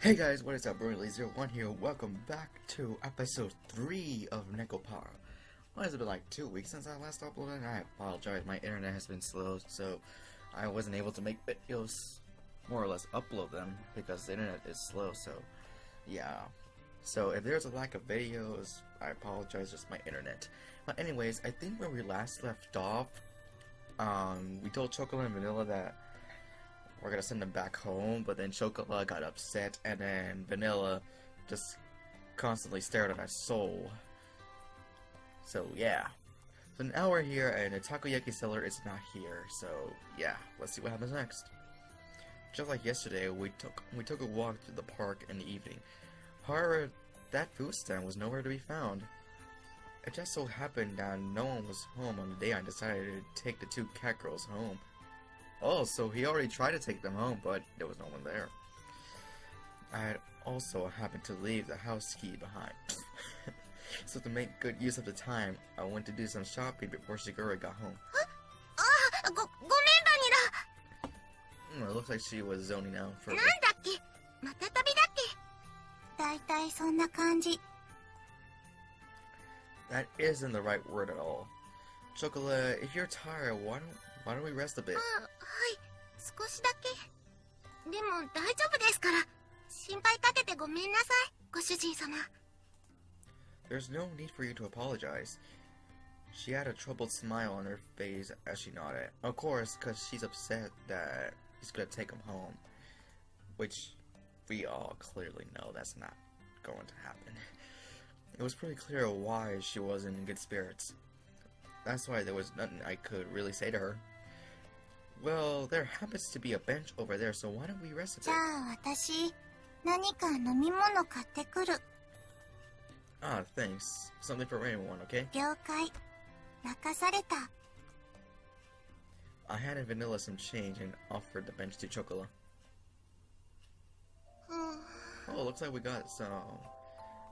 Hey guys, what is up? Broly01 here. Welcome back to episode 3 of NEKOPARA. Well, it's been like 2 weeks since I last uploaded. I apologize, my internet has been slow, so I wasn't able to make videos, more or less upload them, because the internet is slow, so yeah. So if there's a lack of videos, I apologize, just my internet. But anyways, I think when we last left off, we told Chocolate and Vanilla that we're gonna send them back home, but then Chocolate got upset, and then Vanilla just constantly stared at our soul. So yeah. So now we're here, and the takoyaki seller is not here. So yeah, let's see what happens next. Just like yesterday, we took a walk through the park in the evening. However, that food stand was nowhere to be found. It just so happened that no one was home on the day I decided to take the two cat girls home. Oh, so he already tried to take them home, but there was no one there. I had also happened to leave the house key behind. So to make good use of the time, I went to do some shopping before Shigure got home. It looks like she was zoning out for a bit. That isn't the right word at all. Chocolate, if you're tired, why don't we rest a bit? There's no need for you to apologize. She had a troubled smile on her face as she nodded. Of course, because she's upset that he's gonna take him home. Which we all clearly know that's not going to happen. It was pretty clear why she wasn't in good spirits. That's why there was nothing I could really say to her. Well, there happens to be a bench over there, so why don't we rest a bit? Ah, thanks. Something for anyone, okay? I handed Vanilla some change and offered the bench to Chocolate. Oh, looks like we got some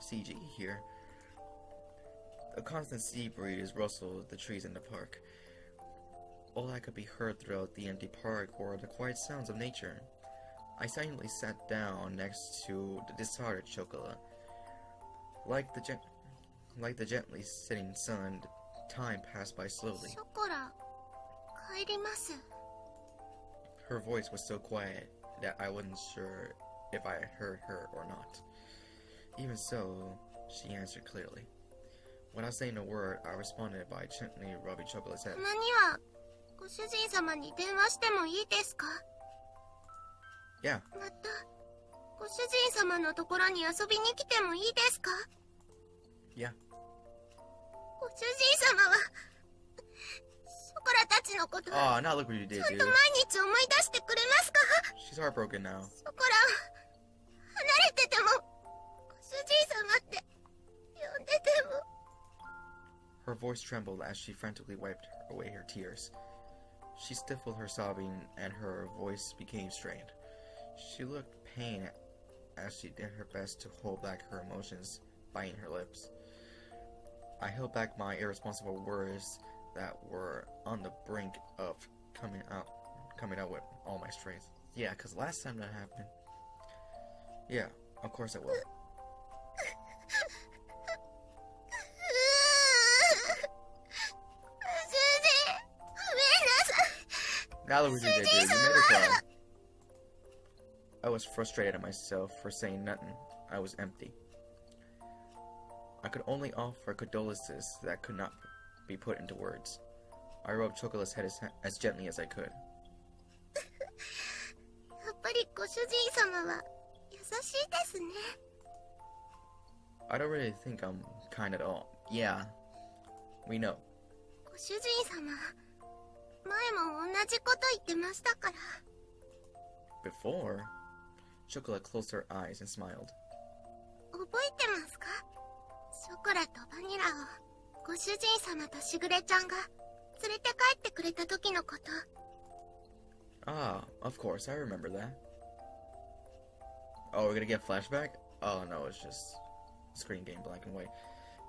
CG here. A constant sea breeze rustled the trees in the park. All that could be heard throughout the empty park were the quiet sounds of nature. I silently sat down next to the discarded Chocolate. Like the gently setting sun, time passed by slowly. Her voice was so quiet that I wasn't sure if I had heard her or not. Even so, she answered clearly. Without saying a word, I responded by gently rubbing Chocolate's head. Yeah. Yeah. Oh, now look what you did, dude. She's heartbroken now. Her voice trembled as she frantically wiped away her tears. She stifled her sobbing, and her voice became strained. She looked pained as she did her best to hold back her emotions, biting her lips. I held back my irresponsible words that were on the brink of coming out with all my strength. Yeah, because last time that happened. Yeah, of course I will. Now look what you did, dude. You made her cry. I was frustrated at myself for saying nothing. I was empty. I could only offer condolences that could not be put into words. I rubbed Chocolate's head as gently as I could. I don't really think I'm kind at all. Yeah, we know. Before, Chocolate closed her eyes and smiled. Ah, of course, I remember that. Oh, we're gonna get a flashback? Oh no, it's just screen game black and white.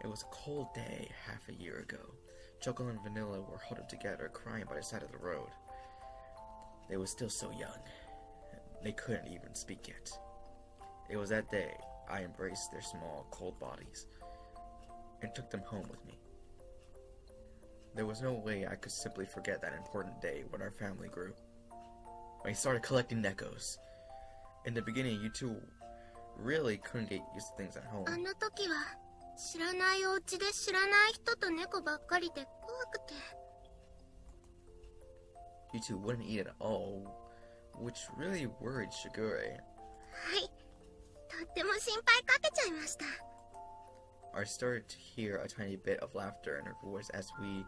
It was a cold day half a year ago. Chocolate and Vanilla were huddled together, crying by the side of the road. They were still so young. They couldn't even speak yet. It was that day I embraced their small, cold bodies and took them home with me. There was no way I could simply forget that important day when our family grew. I started collecting Nekos. In the beginning, you two really couldn't get used to things at home. あの時は知らないお家で知らない人と猫ばっかりで怖くて。You two wouldn't eat at all, which really worried Shigure. はい、とっても心配かけちゃいました。I started to hear a tiny bit of laughter in her voice as we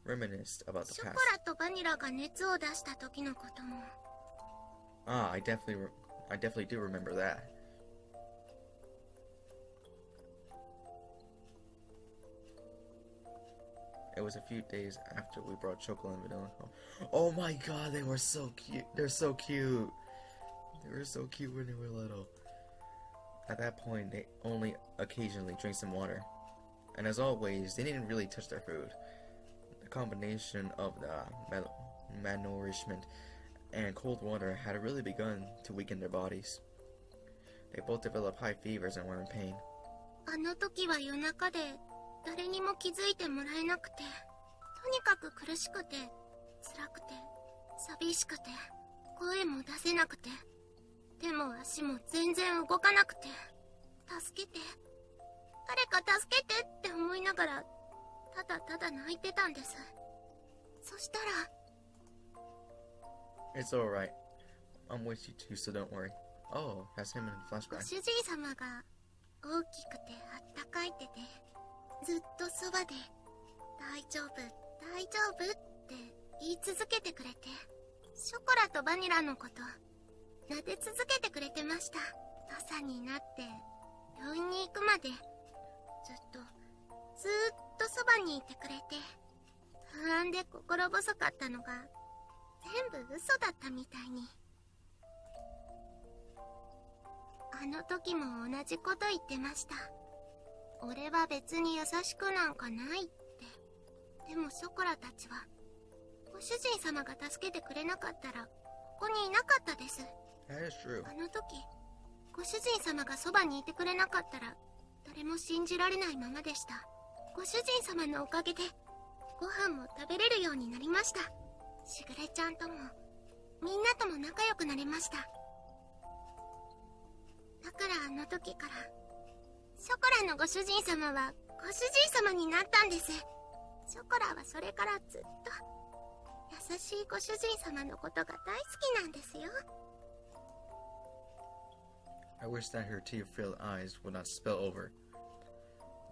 reminisced about the ショコ past. ラとバニラが熱を出した時のことも。Ah, I definitely do remember that. It was a few days after we brought Chocolate and Vanilla home. Oh my god, they were so cute. They're so cute. They were so cute when they were little. At that point, they only occasionally drank some water. And as always, they didn't really touch their food. The combination of the malnourishment and cold water had really begun to weaken their bodies. They both developed high fevers and were in pain. あの時は夜中で誰にも気づいてもらえなくて、とにかく苦しくて、辛くて、寂しくて、声も出せなくて、手も足も全然動かなくて、助けて、誰か助けてって思いながら、ただただ泣いてたんです。そしたら、It's alright. I'm with you too, so don't worry. Oh, that's him in ご flashback. 主人様が大きくてあったかい手で、ずっとそばで、大丈夫、大丈夫って言い続けてくれて、ショコラとバニラのこと、撫で続けてくれてました。朝になって、病院に行くまで、ずっとそばにいてくれて、不安で心細かったのが、全部嘘だったみたいに。あの時も同じこと言ってました。俺は別に優しくなんかないって。でもショコラたちは、ご主人様が助けてくれなかったら、ここにいなかったです。That is true. あの時、ご主人様がそばにいてくれなかったら、誰も信じられないままでした。ご主人様のおかげで、ご飯も食べれるようになりました。しぐれちゃんとも、みんなとも仲良くなれました。だからあの時から、ショコラのご主人様はご主人様になったんです。ショコラはそれからずっと優しいご主人様のことが大好きなんですよ。I wish that her tear-filled eyes would not spill over.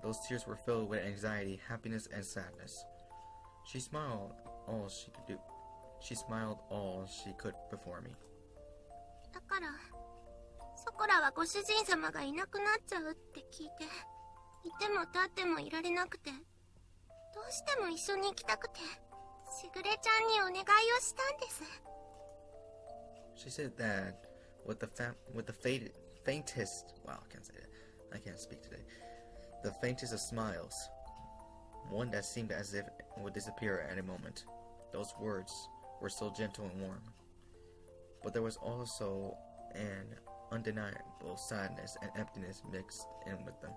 Those tears were filled with anxiety, happiness, and sadness. She smiled all she could do. She smiled all she could before me. だから、ショコラはご主人様がいなくなっちゃうって聞いて、いても立ってもいられなくて、どうしても一緒に行きたくて、しぐれちゃんにお願いをしたんです。She said that with the faintest, wow, I can't say that. I can't speak today. The faintest of smiles, one that seemed as if it would disappear at any moment. Those words were so gentle and warm. But there was also an undeniable sadness and emptiness mixed in with them.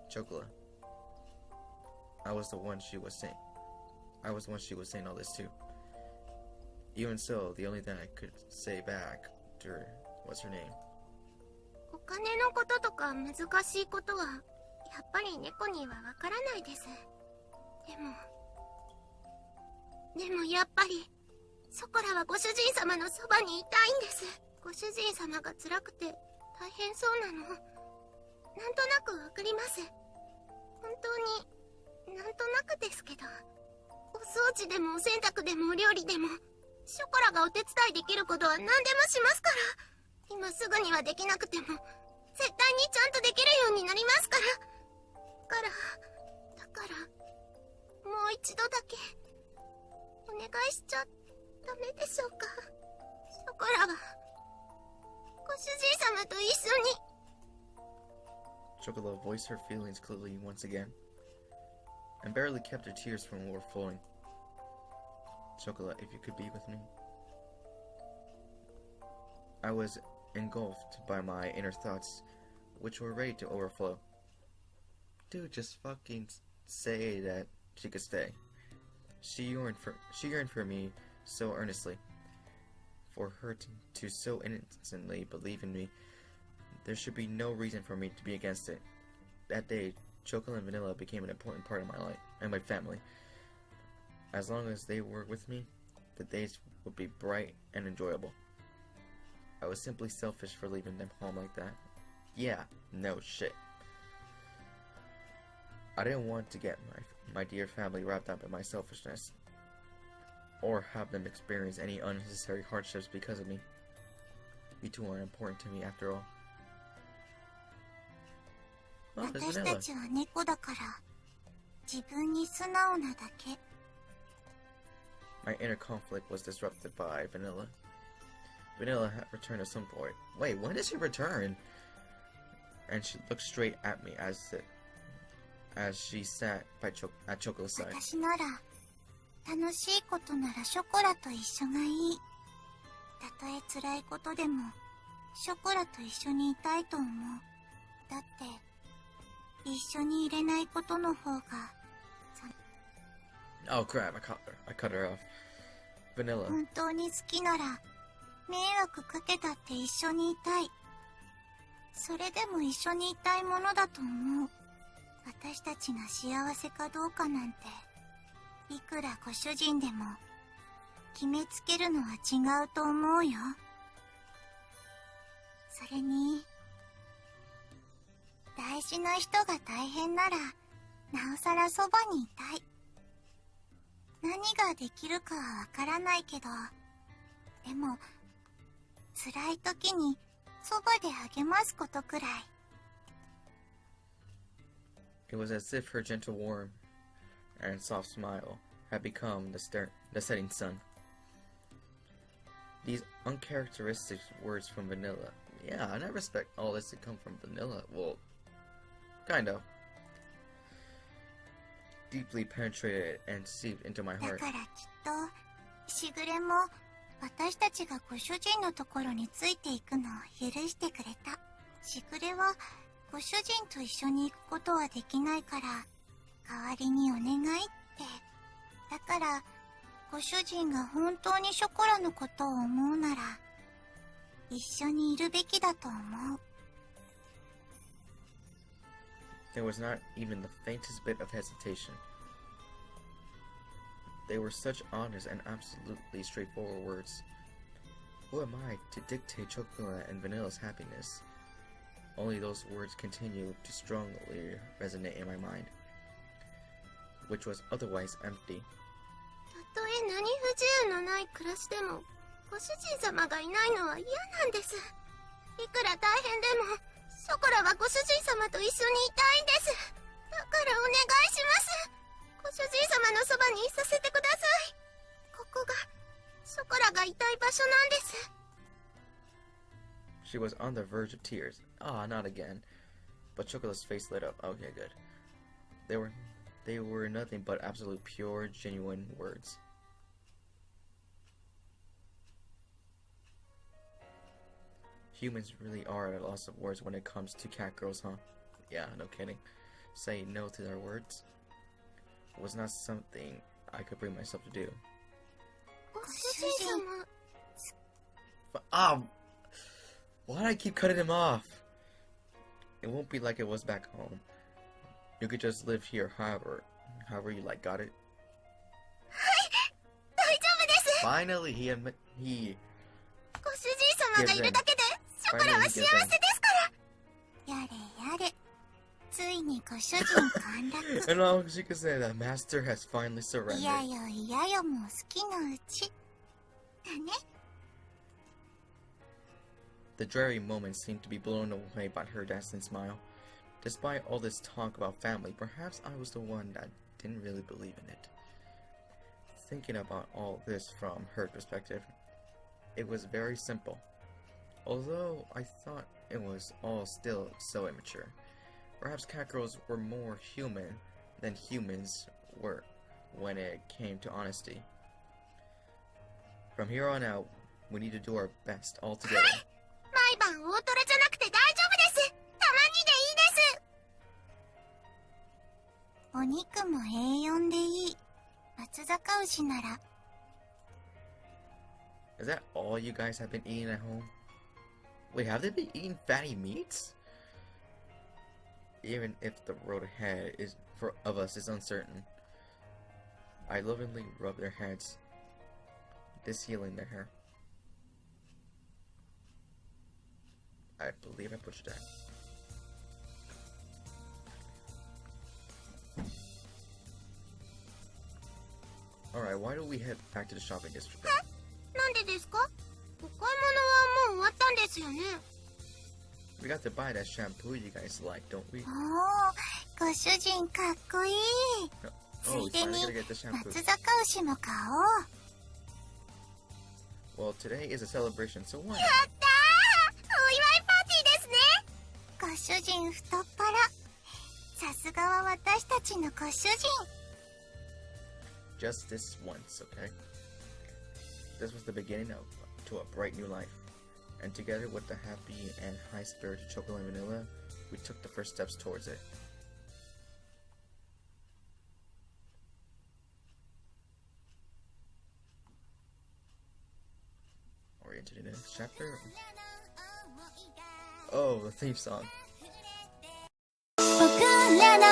Chocolate. I was the one she was saying all this to. Even so, the only thing I could say back to her was her name. お金のこととか難しいことは、やっぱり猫にはわからないです。でもやっぱり、ショコラはご主人様のそばにいたいんです。ご主人様が辛くて大変そうなの、なんとなくわかります。本当に、なんとなくですけど、お掃除でもお洗濯でもお料理でも、ショコラがお手伝いできることは何でもしますから。今すぐにはできなくても、絶対にちゃんとできるようになりますから。だから、もう一度だけ、お願いしちゃダメでしょうか。ショコラは、ご主人様と一緒に。Chocolate voiced her feelings clearly once again, and barely kept her tears from overflowing. Chocolate, if you could be with me. I was engulfed by my inner thoughts, which were ready to overflow. Dude, just fucking say that she could stay. She yearned for me so earnestly. For her to so innocently believe in me, there should be no reason for me to be against it. That day, chocolate and vanilla became an important part of my life and my family. As long as they were with me, the days would be bright and enjoyable. I was simply selfish for leaving them home like that. Yeah, no shit. I didn't want to get my dear family wrapped up in my selfishness, or have them experience any unnecessary hardships because of me. You two are important to me after all. Oh, there's 私 Vanilla. たちは猫だから自分に素直なだけ。 My inner conflict was disrupted by Vanilla. Vanilla had returned at some point. Wait, when did she return? And she looked straight at me as she sat at Chocola's side. 私なら楽しいことならショコラと一緒がいい。たとえ辛いことでもショコラと一緒にいたいと思う。だって一緒にいれないことの方が。 Oh crap, I cut her off. Vanilla. 本当に好きなら迷惑かけたって一緒にいたい。それでも一緒にいたいものだと思う。私たちが幸せかどうかなんていくらご主人でも決めつけるのは違うと思うよ。それに大事な人が大変ならなおさらそばにいたい。何ができるかはわからないけど、でも辛い時にそばで励ますことくらい。 It was as if her gentle warmth and soft smile had become the setting sun. These uncharacteristic words from Vanilla. Yeah, I never expect all this to come from Vanilla. Well, kind of. Deeply penetrated and seeped into my だ heart. からきっとしぐれも私たちがご主人のところについていくのを許してくれた。しぐれはご主人と一緒に行くことはできないから代わりにお願いって。だからご主人が本当にショコラのことを思うなら一緒にいるべきだと思う。 There was not even the faintest bit of hesitation. They were such honest and absolutely straightforward words. Who am I to dictate Chocolate and Vanilla's happiness? Only those words continued to strongly resonate in my mind, which was otherwise empty. たとえ何不自由のない暮らしでもご主人様がいないのは嫌なんです。いくら大変でもショコラはご主人様と一緒にいたいんです。だからお願いします。ご主人様のそばにいさせてください。ここがショコラがいたい場所なんです。 She was on the verge of tears. Ah, not again. But Chocolate's face lit up. Okay, good. They were nothing but absolute pure, genuine words. Humans really are at a loss of words when it comes to cat girls, huh? Yeah, no kidding. Saying no to their words was not something I could bring myself to do. ご主人様。 Why do I keep cutting him off? It won't be like it was back home. You could just live here however you like, got it? 大丈夫です。 Finally, he ご主人様がいるだけでショコラは幸せですから。やれやれ。ついにご主人陥落。 And all she could say that Master has finally surrendered. いやよいやよもう好きのうち。だね。 The dreary moment seemed to be blown away by her dazzling smile. Despite all this talk about family, perhaps I was the one that didn't really believe in it. Thinking about all this from her perspective, it was very simple. Although I thought it was all still so immature. Perhaps catgirls were more human than humans were when it came to honesty. From here on out, we need to do our best all together. 毎晩ん大トレじゃなくて大丈夫です。たまにでいいです。お肉も A4 でいい。松阪牛なら。Is that all you guys have been eating at home? Wait, have they been eating fatty meats? Even if the road ahead of us is uncertain, I lovingly rub their heads, this healing their hair. I believe I pushed that. Alright, why don't we head back to the shopping district? なんでですか？お買い物はもう終わったんですよね。We got to buy that shampoo you guys like, don't we? おー、ご主人かっこいい。つ Oh, いで we're に finally gonna get the shampoo. 松阪牛も買おう。Well, today is a celebration, so why や not? ったー！お祝いパーティーですね。ご主人太っ腹。さすがは私たちのご主人。Just this once, okay? This was the beginning to a bright new life. And together with the happy and high-spirited chocolate and vanilla, we took the first steps towards it. Are we into the next chapter? Oh, the theme song. 僕らの